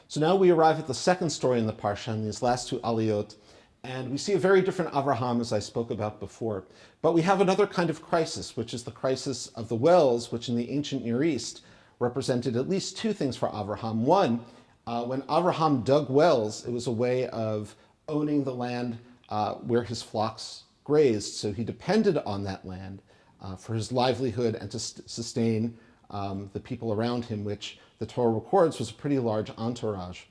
So now we arrive at the second story in the Parsha, in these last two aliyot, and we see a very different Avraham, as I spoke about before. But we have another kind of crisis, which is the crisis of the wells, which in the ancient Near East represented at least two things for Avraham. One, when Avraham dug wells, it was a way of owning the land where his flocks grazed. So he depended on that land for his livelihood and to sustain the people around him, which the Torah records was a pretty large entourage.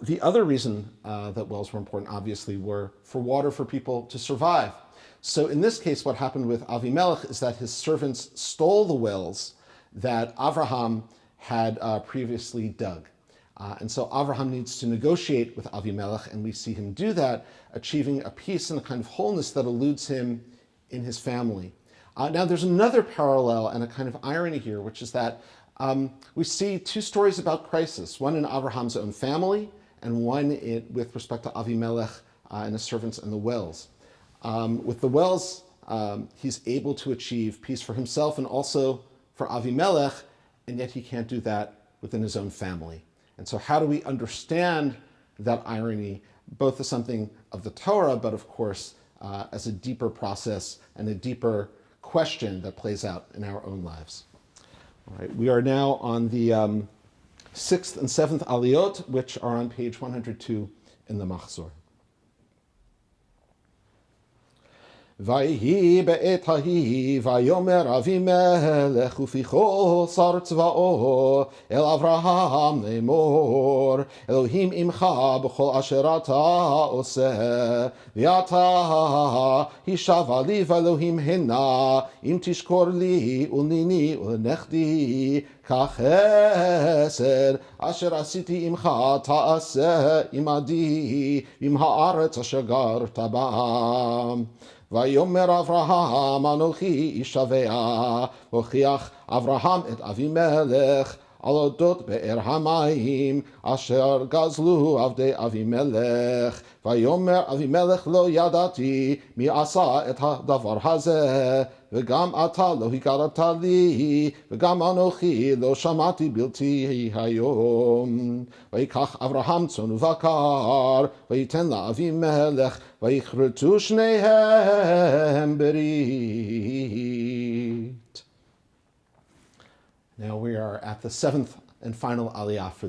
The other reason that wells were important, obviously, were for water for people to survive. So in this case, what happened with Avimelech is that his servants stole the wells that Avraham had previously dug. And so Avraham needs to negotiate with Avimelech, and we see him do that, achieving a peace and a kind of wholeness that eludes him in his family. Now, there's another parallel and a kind of irony here, which is that we see two stories about crisis, one in Abraham's own family and one with respect to Avimelech and his servants and the wells. With the wells, he's able to achieve peace for himself and also for Avimelech, and yet he can't do that within his own family. And so how do we understand that irony, both as something of the Torah, but of course as a deeper process and a deeper question that plays out in our own lives? All right, we are now on the sixth and seventh aliyot, which are on page 102 in the Machzor. ויהי בעת ההיא, ויאמר אבימלך ופיכל שר צבאו אל אברהם לאמור, אלוהים עמך בכל אשר אתה עושה, ועתה הישבע לי ואלוהים הנה, אם תשקור לי ולניני ולנכדי, כחסד אשר עשיתי עמך תעשה עמדי, ועם הארץ אשר גרת בה. ויאמר אברהם אנוכי אשבע, והוכיח אברהם את אבימלך על אודות באר המים אשר גזלו עבדי אבימלך. ויאמר אבימלך לא ידעתי מי עשה את הדבר הזה, וגם אתה לא הכרת לי, וגם אנוכי לא שמעתי בלתי היום. ויקח אברהם צאן ובקר, ויתן לאבימלך, ויכרתו שניהם ברית. Now we are at the seventh and final aliyah for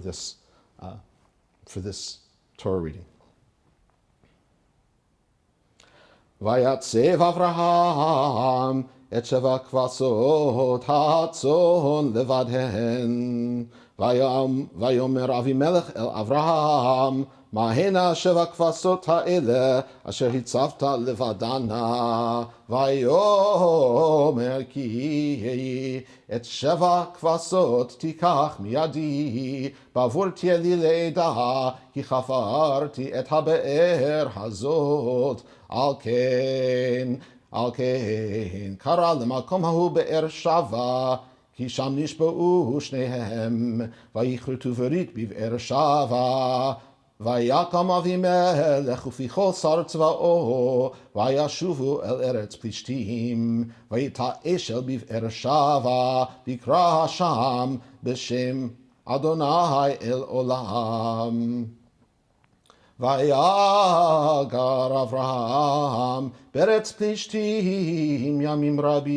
this Torah reading. ויצב אברהם את שבע כבשות הצאן לבדהן. ויאמר אבימלך אל אברהם, מה הנה שבע כבשות האלה אשר הצבת לבדנה? ויאמר כי את שבע כבשות תיקח מידי, בעבור תהיה לי לעדה, כי חפרתי את הבאר הזאת. על כן קרא למקום ההוא באר שבע, כי שם נשבעו שניהם, ויכרתו ברית בבאר שבע. ויקם אבימלך ופיכל שר צבאו, וישובו אל ארץ פלישתים, ויטע אשל בבאר שבע, ויקרא שם בשם אדוני אל עולם. ויגר אברהם בארץ פלישתים ימים רבים.